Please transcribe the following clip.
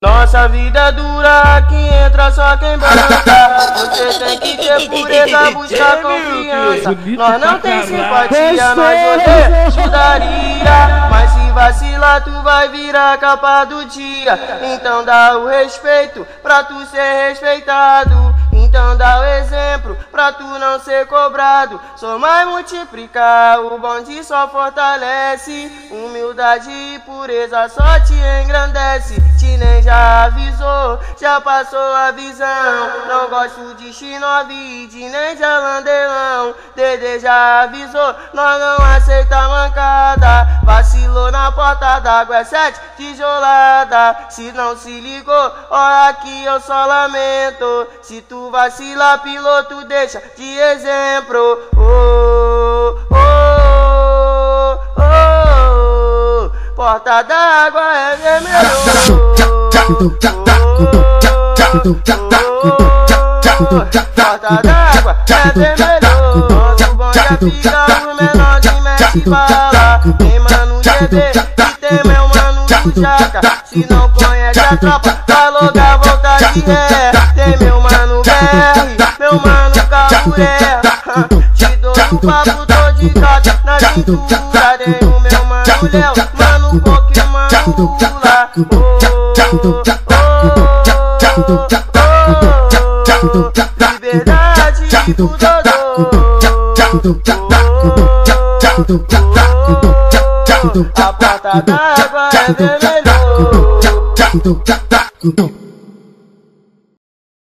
Nossa vida dura, aqui entra só quem banca. Você tem que ter pureza, buscar confiança. Nós não tem simpatia, nós odeia ajudaria. Mas se vacilar, tu vai virar capa do dia. Então dá o respeito pra tu ser respeitado. Então dá o exemplo pra tu não ser cobrado. Só mais multiplicar, o bonde só fortalece. Humildade e pureza só te engrandece. Tinem já avisou, já passou a visão. Não gosto de X9, nem de alandelão. Dedê já avisou, nós não aceita mancada. Vacilou na porta d'água, é 7 tijolada. Se não se ligou, olha aqui eu só lamento. Se tu vacilar, piloto deixa de exemplo. Oh, oh, oh, oh. Porta d'água é vermelho. Porta d'água é vermelho. O bonde é pica, o menor de mexe bala. Tem mano GD e tem meu mano do Jaca. Se não conhece a tropa, vai logo a volta de ré. Tem meu mano BR, meu mano Caburé. Te dou no papo, tô de cata na cintura. Tem o meu mano Léo, mano Coque e mano Lula. Liberdade e tudo. A porta d'água é vermelho.